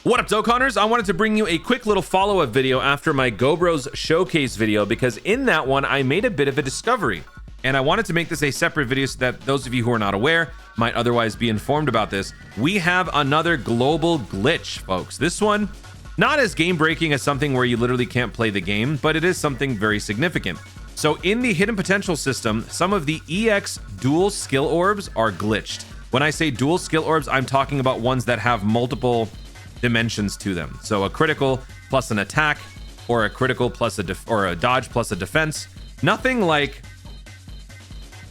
What up, Dokkanners? I wanted to bring you a quick little follow-up video after my GoBros showcase video, because in that one I made a bit of a discovery, and I wanted to make this a separate video so that those of you who are not aware might otherwise be informed about this. We have another global glitch, folks. This one, not as game-breaking as something where you literally can't play the game, but it is something very significant. So in the hidden potential system, some of the EX dual skill orbs are glitched. When I say dual skill orbs, I'm talking about ones that have multiple dimensions to them. So a critical plus an attack, or a critical plus a dodge plus a defense. Nothing like,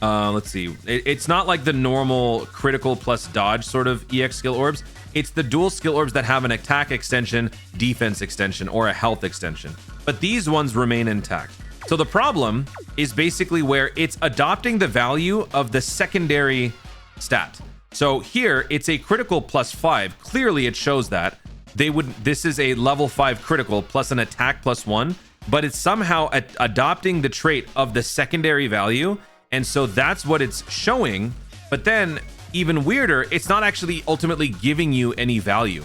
let's see. It's not like the normal critical plus dodge sort of EX skill orbs. It's the dual skill orbs that have an attack extension, defense extension, or a health extension. But these ones remain intact. So the problem is basically where it's adopting the value of the secondary stat. So here it's a critical plus 5. Clearly it shows that this is a level 5 critical plus an attack plus 1, but it's somehow adopting the trait of the secondary value, and so that's what it's showing. But then even weirder, it's not actually ultimately giving you any value,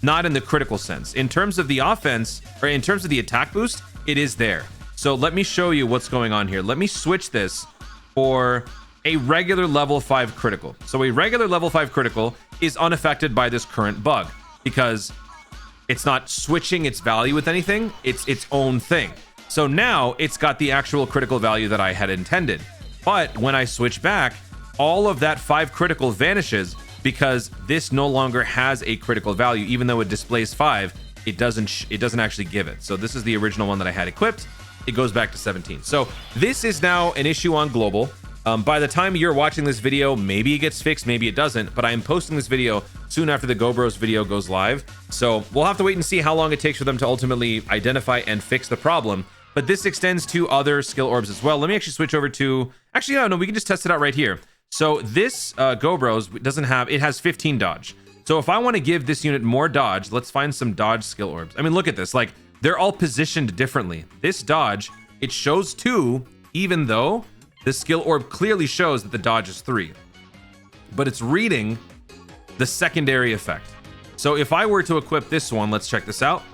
not in the critical sense. In terms of the offense, or in terms of the attack boost, it is there. So let me show you what's going on here. Let me switch this for a regular level 5 critical. So a regular level 5 critical is unaffected by this current bug because it's not switching its value with anything. It's its own thing. So now it's got the actual critical value that I had intended. But when I switch back, all of that 5 critical vanishes because this no longer has a critical value. Even though it displays 5, it doesn't actually give it. So this is the original one that I had equipped. It goes back to 17. So this is now an issue on global. By the time you're watching this video, maybe it gets fixed, maybe it doesn't, but I am posting this video soon after the GoBros video goes live. So we'll have to wait and see how long it takes for them to ultimately identify and fix the problem. But this extends to other skill orbs as well. Let me actually switch over to, actually, no, we can just test it out right here. So this GoBros doesn't have, it has 15 dodge. So if I want to give this unit more dodge, let's find some dodge skill orbs. I mean, look at this, like they're all positioned differently. This dodge, it shows 2, even though the skill orb clearly shows that the dodge is 3, but it's reading the secondary effect. So if I were to equip this one, let's check this out.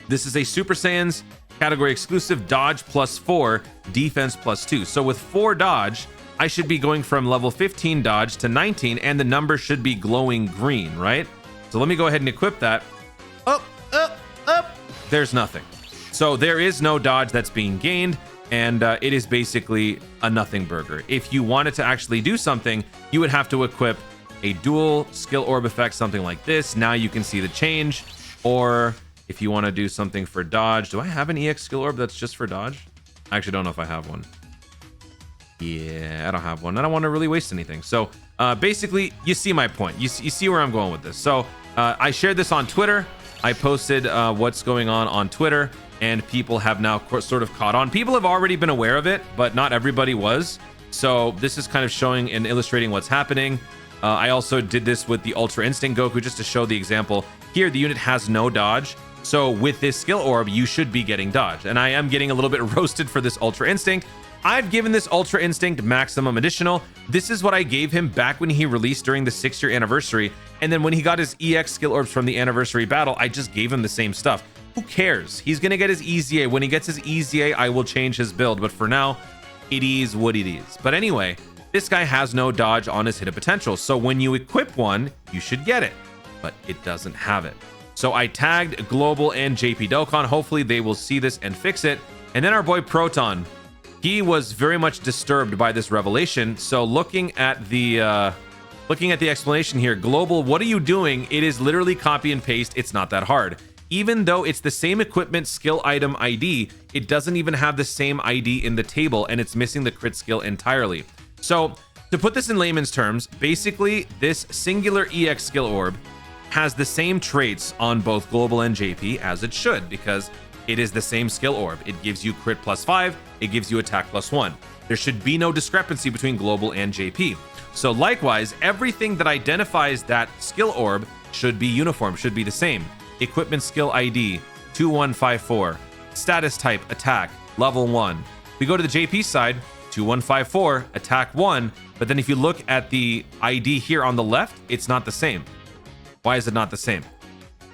This is a Super Saiyans category exclusive dodge plus 4, defense plus 2. So with 4 dodge, I should be going from level 15 dodge to 19, and the number should be glowing green, right? So let me go ahead and equip that. Up. There's nothing. So there is no dodge that's being gained, and it is basically a nothing burger. If you wanted to actually do something, you would have to equip a dual skill orb effect, something like this. Now you can see the change. Or if you want to do something for dodge, do I have an EX skill orb that's just for dodge? I actually don't know if I have one. Yeah, I don't have one. I don't want to really waste anything. So basically, you see my point. You see where I'm going with this. So I shared this on Twitter. I posted what's going on Twitter, and people have now sort of caught on. People have already been aware of it, but not everybody was. So this is kind of showing and illustrating what's happening. I also did this with the Ultra Instinct Goku just to show the example. Here, the unit has no dodge. So with this skill orb, you should be getting dodge. And I am getting a little bit roasted for this Ultra Instinct. I've given this Ultra Instinct maximum additional. This is what I gave him back when he released during the 6-year anniversary. And then when he got his EX skill orbs from the anniversary battle, I just gave him the same stuff. Who cares? He's going to get his EZA. When he gets his EZA, I will change his build. But for now, it is what it is. But anyway, this guy has no dodge on his hidden potential. So when you equip one, you should get it. But it doesn't have it. So I tagged Global and JP Dokkan. Hopefully they will see this and fix it. And then our boy Proton, he was very much disturbed by this revelation. So looking at the explanation here, Global, what are you doing? It is literally copy and paste. It's not that hard. Even though it's the same equipment skill item ID, it doesn't even have the same ID in the table, and it's missing the crit skill entirely. So to put this in layman's terms, basically this singular EX skill orb has the same traits on both Global and JP, as it should, because it is the same skill orb. It gives you crit plus 5, it gives you attack plus 1. There should be no discrepancy between Global and JP. So likewise, everything that identifies that skill orb should be uniform, should be the same. Equipment skill ID 2154, status type attack level 1. We go to the JP side, 2154 attack 1, but then if you look at the ID here on the left, it's not the same. Why is it not the same?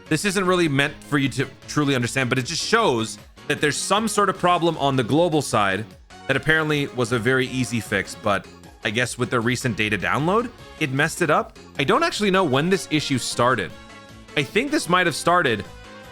This isn't really meant for you to truly understand, but it just shows that there's some sort of problem on the global side that apparently was a very easy fix, but I guess with the recent data download, it messed it up. I don't actually know when this issue started. I think this might have started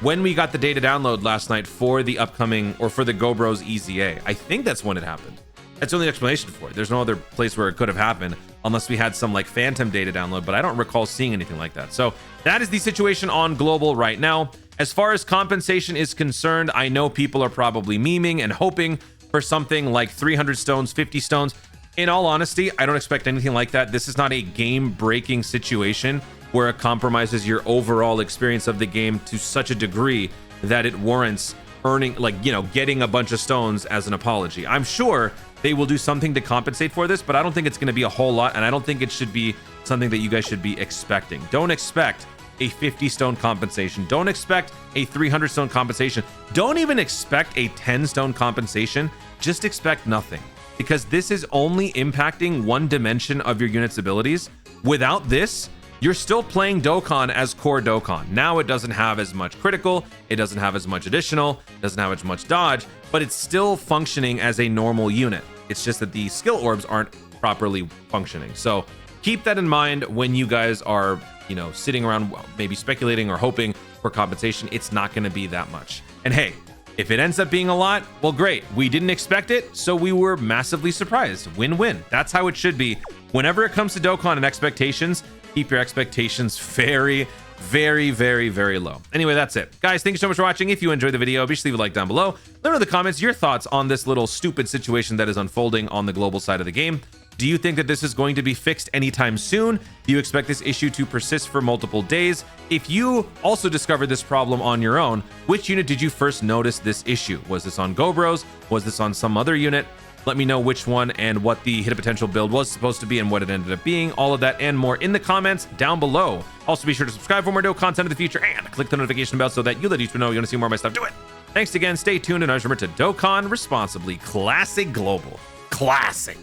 when we got the data download last night for the upcoming, or for the GoBros EZA. I think that's when it happened. That's the only explanation for it. There's no other place where it could have happened unless we had some like phantom data download, but I don't recall seeing anything like that. So that is the situation on global right now. As far as compensation is concerned, I know people are probably memeing and hoping for something like 300 stones, 50 stones. In all honesty, I don't expect anything like that. This is not a game-breaking situation where it compromises your overall experience of the game to such a degree that it warrants earning, like, you know, getting a bunch of stones as an apology. I'm sure they will do something to compensate for this, but I don't think it's going to be a whole lot, and I don't think it should be something that you guys should be expecting. Don't expect a 50 stone compensation. Don't expect a 300 stone compensation. Don't even expect a 10 stone compensation. Just expect nothing, because this is only impacting one dimension of your unit's abilities. Without this, you're still playing Dokkan as core Dokkan. Now it doesn't have as much critical, it doesn't have as much additional, doesn't have as much dodge, but it's still functioning as a normal unit. It's just that the skill orbs aren't properly functioning. So keep that in mind when you guys are, you know, sitting around maybe speculating or hoping for compensation. It's not going to be that much. And hey, if it ends up being a lot, well, great. We didn't expect it, so we were massively surprised. Win-win. That's how it should be. Whenever it comes to Dokkan and expectations, keep your expectations very, very, very, very low. Anyway, that's it. Guys, thank you so much for watching. If you enjoyed the video, be sure to leave a like down below. Let me know in the comments your thoughts on this little stupid situation that is unfolding on the global side of the game. Do you think that this is going to be fixed anytime soon? Do you expect this issue to persist for multiple days? If you also discovered this problem on your own, which unit did you first notice this issue? Was this on GoBros? Was this on some other unit? Let me know which one and what the hit a potential build was supposed to be and what it ended up being. All of that and more in the comments down below. Also, be sure to subscribe for more Dokkan content in the future and click the notification bell so that you let YouTube know you want to see more of my stuff. Do it. Thanks again. Stay tuned, and always remember to Dokkan responsibly. Classic global. Classic.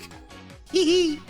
Hee hee.